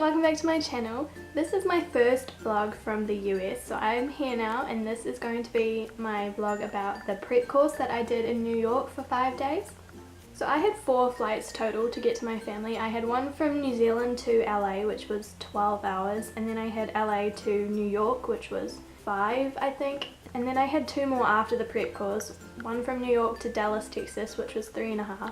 welcome back to my channel. This is my first vlog from the US, so I'm here now and this is going to be my vlog about the prep course that I did in New York for 5 days. So I had 4 flights total to get to my family. I had one from New Zealand to LA, which was 12 hours, and then I had LA to New York, which was 5 I think, and then I had 2 more after the prep course, one from New York to Dallas, Texas, which was 3.5,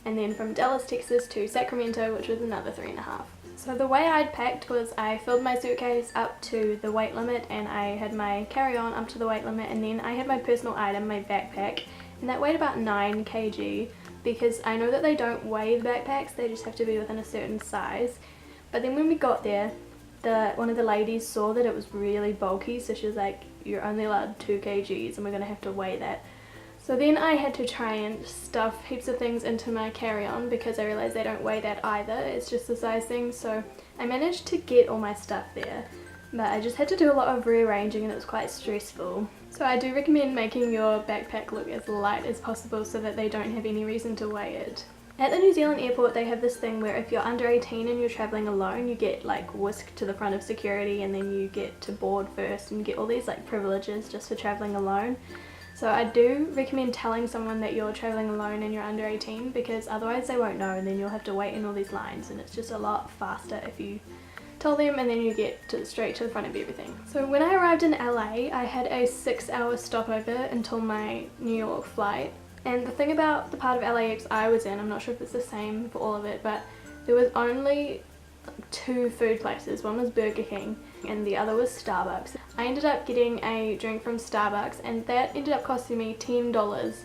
and then from Dallas, Texas to Sacramento, which was another 3.5. So the way I'd packed was I filled my suitcase up to the weight limit and I had my carry-on up to the weight limit, and then I had my personal item, my backpack, and that weighed about 9 kg because I know that they don't weigh the backpacks, they just have to be within a certain size. But then when we got there, one of the ladies saw that it was really bulky, so she was like, you're only allowed 2 kgs and we're going to have to weigh that. So then I had to try and stuff heaps of things into my carry-on because I realised they don't weigh that either, it's just a size thing. So I managed to get all my stuff there, but I just had to do a lot of rearranging and it was quite stressful. So I do recommend making your backpack look as light as possible so that they don't have any reason to weigh it. At the New Zealand airport they have this thing where if you're under 18 and you're travelling alone, you get like whisked to the front of security and then you get to board first and you get all these like privileges just for travelling alone. So I do recommend telling someone that you're travelling alone and you're under 18 because otherwise they won't know and then you'll have to wait in all these lines, and it's just a lot faster if you tell them and then you get straight to the front of everything. So when I arrived in LA, I had a 6-hour stopover until my New York flight. And the thing about the part of LAX I was in, I'm not sure if it's the same for all of it, but there was only 2 food places. One was Burger King and the other was Starbucks. I ended up getting a drink from Starbucks and that ended up costing me $10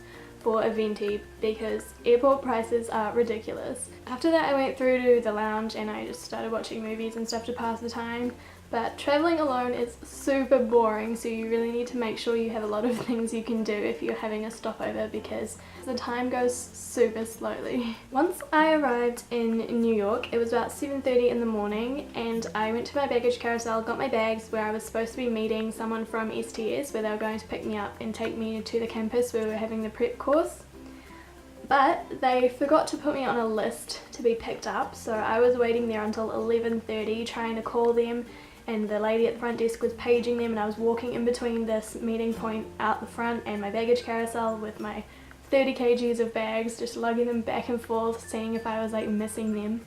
for a venti because airport prices are ridiculous. After that I went through to the lounge and I just started watching movies and stuff to pass the time. But travelling alone is super boring, so you really need to make sure you have a lot of things you can do if you're having a stopover because the time goes super slowly. Once I arrived in New York, it was about 7:30 in the morning and I went to my baggage carousel, got my bags where I was supposed to be meeting someone from STS where they were going to pick me up and take me to the campus where we were having the prep course. But they forgot to put me on a list to be picked up, so I was waiting there until 11:30 trying to call them, and the lady at the front desk was paging them, and I was walking in between this meeting point out the front and my baggage carousel with my 30 kgs of bags, just lugging them back and forth, seeing if I was like missing them.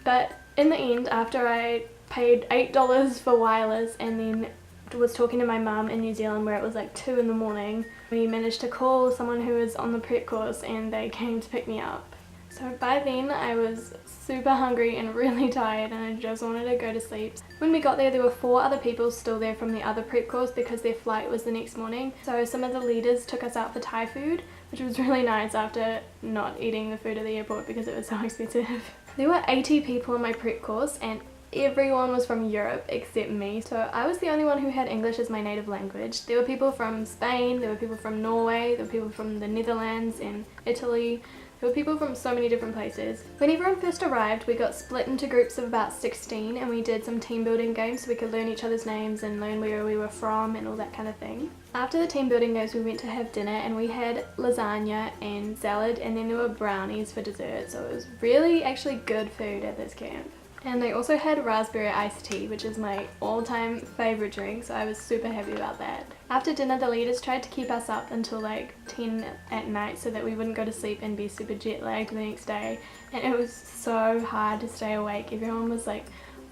But in the end, after I paid $8 for wireless and then was talking to my mum in New Zealand where it was like 2 in the morning, we managed to call someone who was on the prep course and they came to pick me up. So by then I was super hungry and really tired and I just wanted to go to sleep. When we got there, there were 4 other people still there from the other prep course because their flight was the next morning. So some of the leaders took us out for Thai food, which was really nice after not eating the food at the airport because it was so expensive. There were 80 people on my prep course and everyone was from Europe except me, so I was the only one who had English as my native language. There were people from Spain, there were people from Norway, there were people from the Netherlands and Italy. There were people from so many different places. When everyone first arrived, we got split into groups of about 16 and we did some team building games so we could learn each other's names and learn where we were from and all that kind of thing. After the team building games we went to have dinner and we had lasagna and salad and then there were brownies for dessert, so it was really actually good food at this camp. And they also had raspberry iced tea, which is my all-time favourite drink, so I was super happy about that. After dinner the leaders tried to keep us up until like 10 at night so that we wouldn't go to sleep and be super jet lagged the next day, and it was so hard to stay awake. Everyone was like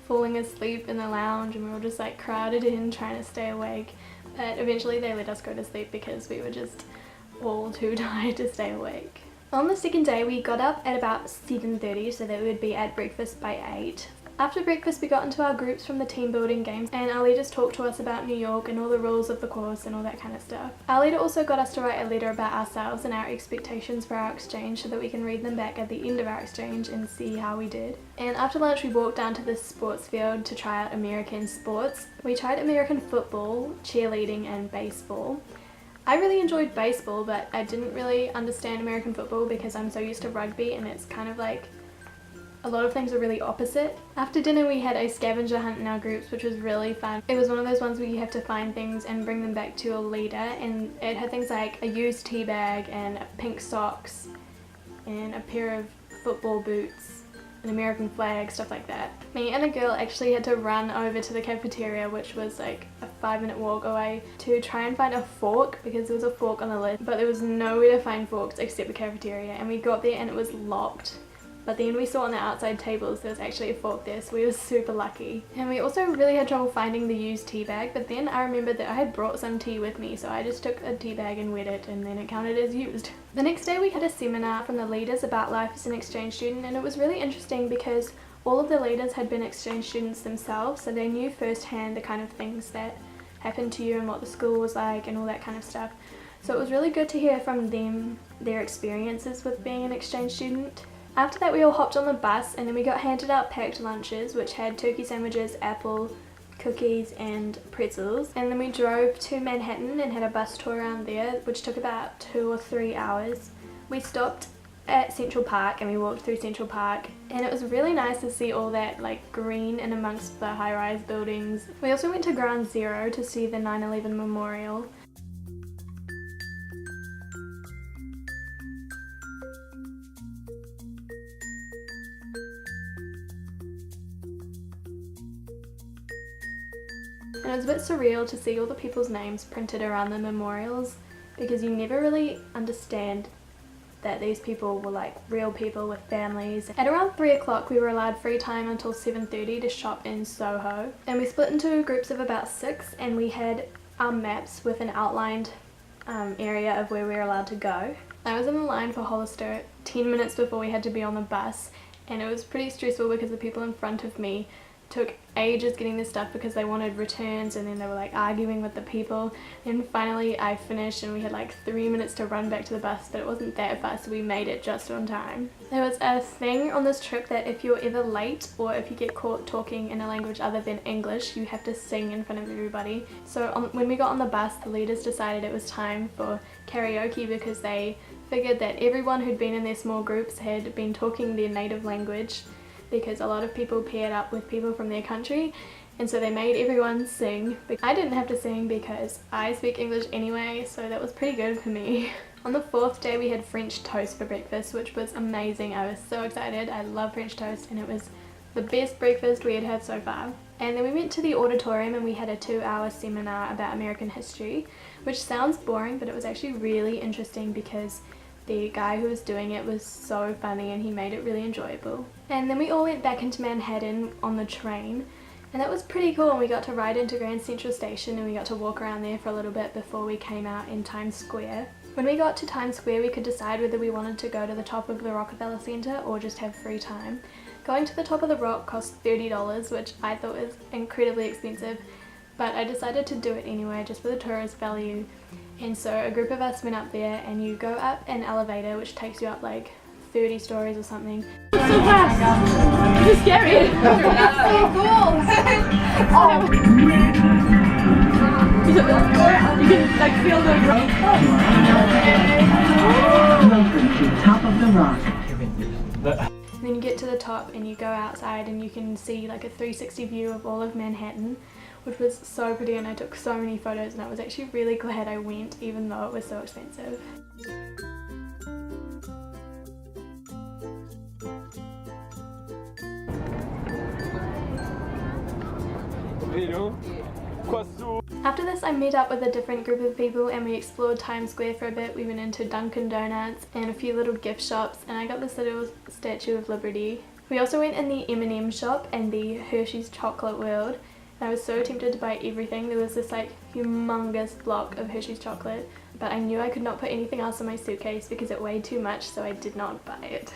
falling asleep in the lounge and we were just like crowded in trying to stay awake, but eventually they let us go to sleep because we were just all too tired to stay awake. On the second day we got up at about 7:30 so that we would be at breakfast by 8. After breakfast we got into our groups from the team building games and our leaders talked to us about New York and all the rules of the course and all that kind of stuff. Our leader also got us to write a letter about ourselves and our expectations for our exchange so that we can read them back at the end of our exchange and see how we did. And after lunch we walked down to the sports field to try out American sports. We tried American football, cheerleading and baseball. I really enjoyed baseball, but I didn't really understand American football because I'm so used to rugby and it's kind of like a lot of things are really opposite. After dinner we had a scavenger hunt in our groups, which was really fun. It was one of those ones where you have to find things and bring them back to your leader, and it had things like a used tea bag and pink socks and a pair of football boots an American flag, stuff like that. Me and a girl actually had to run over to the cafeteria, which was like a 5-minute walk away, to try and find a fork because there was a fork on the list, but there was nowhere to find forks except the cafeteria, and we got there and it was locked. But then we saw on the outside tables there was actually a fork there, so we were super lucky. And we also really had trouble finding the used tea bag, but then I remembered that I had brought some tea with me, so I just took a tea bag and wet it, and then it counted as used. The next day we had a seminar from the leaders about life as an exchange student, and it was really interesting because all of the leaders had been exchange students themselves, so they knew firsthand the kind of things that happened to you and what the school was like and all that kind of stuff. So it was really good to hear from them their experiences with being an exchange student. After that we all hopped on the bus, and then we got handed out packed lunches which had turkey sandwiches, apple, cookies and pretzels, and then we drove to Manhattan and had a bus tour around there which took about 2 or 3 hours. We stopped at Central Park and we walked through Central Park, and it was really nice to see all that like green in amongst the high-rise buildings. We also went to Ground Zero to see the 9/11 memorial. And it was a bit surreal to see all the people's names printed around the memorials, because you never really understand that these people were like real people with families. At around 3 o'clock we were allowed free time until 7:30 to shop in Soho, and we split into groups of about 6, and we had our maps with an outlined area of where we were allowed to go. I was in the line for Hollister 10 minutes before we had to be on the bus, and it was pretty stressful because the people in front of me took ages getting this stuff because they wanted returns, and then they were like arguing with the people. And finally I finished and we had like 3 minutes to run back to the bus, but it wasn't that fast, so we made it just on time. There was a thing on this trip that if you're ever late or if you get caught talking in a language other than English, you have to sing in front of everybody. So when we got on the bus, the leaders decided it was time for karaoke because they figured that everyone who'd been in their small groups had been talking their native language, because a lot of people paired up with people from their country, and so they made everyone sing. I didn't have to sing because I speak English anyway, so that was pretty good for me. On the 4th day we had French toast for breakfast, which was amazing. I was so excited. I love French toast, and it was the best breakfast we had had so far. And then we went to the auditorium and we had a 2-hour seminar about American history, which sounds boring, but it was actually really interesting because the guy who was doing it was so funny and he made it really enjoyable. And then we all went back into Manhattan on the train, and that was pretty cool, and we got to ride into Grand Central Station and we got to walk around there for a little bit before we came out in Times Square. When we got to Times Square we could decide whether we wanted to go to the top of the Rockefeller Center or just have free time. Going to the top of the rock cost $30, which I thought was incredibly expensive, but I decided to do it anyway just for the tourist value. And so a group of us went up there, and you go up an elevator which takes you up like 30 stories or something. So fast! This is scary! That's so cool! Oh. You can like feel the rock. Welcome to Top of the Rock. And then you get to the top and you go outside and you can see like a 360 view of all of Manhattan, which was so pretty, and I took so many photos, and I was actually really glad I went even though it was so expensive. After this I met up with a different group of people and we explored Times Square for a bit. We went into Dunkin' Donuts and a few little gift shops, and I got this little Statue of Liberty. We also went in the M&M shop and the Hershey's Chocolate World. I was so tempted to buy everything. There was this like humongous block of Hershey's chocolate, but I knew I could not put anything else in my suitcase because it weighed too much, so I did not buy it.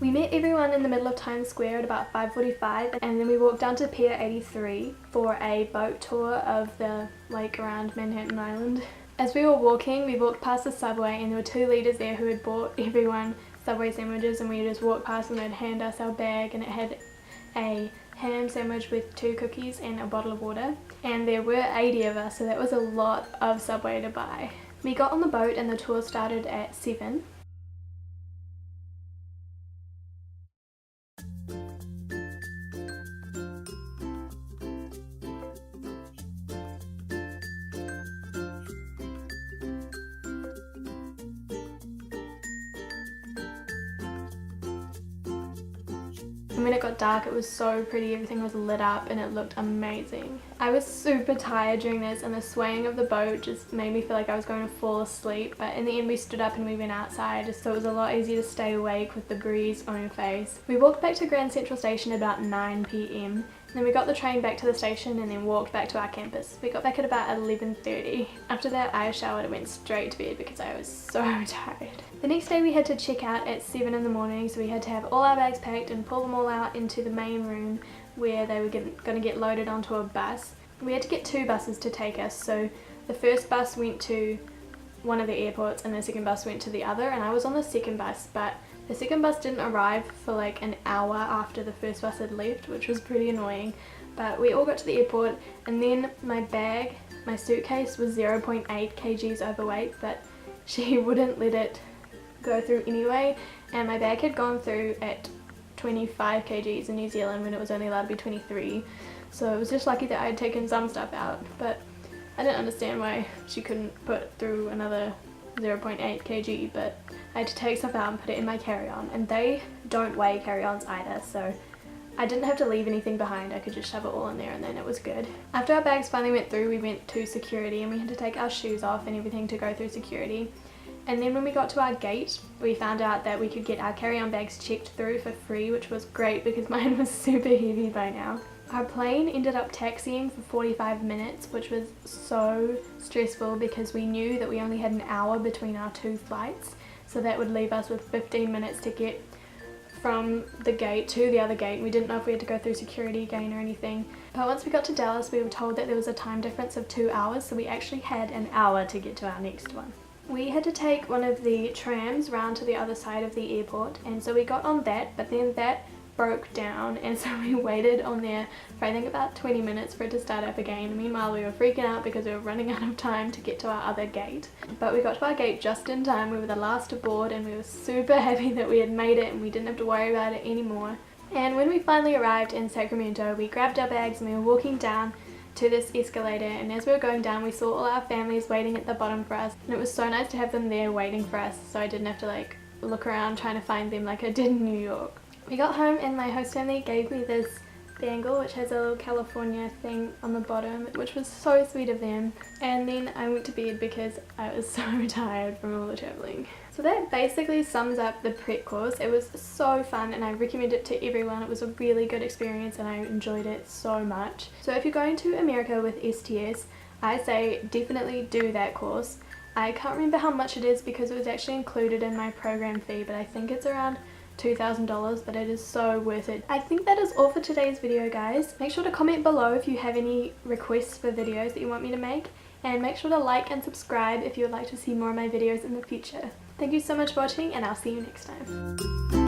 We met everyone in the middle of Times Square at about 5:45, and then we walked down to Pier 83 for a boat tour of the lake around Manhattan Island. As we were walking, we walked past the subway, and there were 2 leaders there who had bought everyone Subway sandwiches, and we just walked past and they'd hand us our bag, and it had a ham sandwich with 2 cookies and a bottle of water, and there were 80 of us, so that was a lot of Subway to buy. We got on the boat and the tour started at 7. And when it got dark, it was so pretty, everything was lit up and it looked amazing. I was super tired during this, and the swaying of the boat just made me feel like I was going to fall asleep, but in the end we stood up and we went outside, so it was a lot easier to stay awake with the breeze on your face. We walked back to Grand Central Station about 9 p.m. Then we got the train back to the station and then walked back to our campus. We got back at about 11:30. After that I showered and went straight to bed because I was so tired. The next day we had to check out at 7 in the morning, so we had to have all our bags packed and pull them all out into the main room where they were going to get loaded onto a bus. We had to get 2 buses to take us, so the first bus went to one of the airports and the second bus went to the other, and I was on the second bus, but the second bus didn't arrive for like an hour after the first bus had left, which was pretty annoying. But we all got to the airport, and then my suitcase was 0.8 kgs overweight, but she wouldn't let it go through anyway, and my bag had gone through at 25 kgs in New Zealand when it was only allowed to be 23, so it was just lucky that I had taken some stuff out, but I didn't understand why she couldn't put through another 0.8 kg, but I had to take stuff out and put it in my carry-on, and they don't weigh carry-ons either, so I didn't have to leave anything behind. I could just shove it all in there and then it was good. After our bags finally went through, we went to security and we had to take our shoes off and everything to go through security. And then when we got to our gate, we found out that we could get our carry-on bags checked through for free, which was great because mine was super heavy by now. Our plane ended up taxiing for 45 minutes, which was so stressful because we knew that we only had an hour between our 2 flights, so that would leave us with 15 minutes to get from the gate to the other gate. We didn't know if we had to go through security again or anything. But once we got to Dallas, we were told that there was a time difference of 2 hours, so we actually had an hour to get to our next one. We had to take one of the trams round to the other side of the airport, and so we got on that, but then that broke down, and so we waited on there for I think about 20 minutes for it to start up again. Meanwhile we were freaking out because we were running out of time to get to our other gate, but we got to our gate just in time. We were the last to board and we were super happy that we had made it and we didn't have to worry about it anymore. And when we finally arrived in Sacramento, we grabbed our bags and we were walking down to this escalator, and as we were going down we saw all our families waiting at the bottom for us, and it was so nice to have them there waiting for us, so I didn't have to like look around trying to find them like I did in New York. We got home and my host family gave me this bangle which has a little California thing on the bottom, which was so sweet of them, and then I went to bed because I was so tired from all the travelling. So that basically sums up the prep course. It was so fun and I recommend it to everyone. It was a really good experience and I enjoyed it so much. So if you're going to America with STS, I say definitely do that course. I can't remember how much it is because it was actually included in my program fee, but I think it's around $2,000, but it is so worth it. I think that is all for today's video, guys. Make sure to comment below if you have any requests for videos that you want me to make, and make sure to like and subscribe if you would like to see more of my videos in the future. Thank you so much for watching, and I'll see you next time.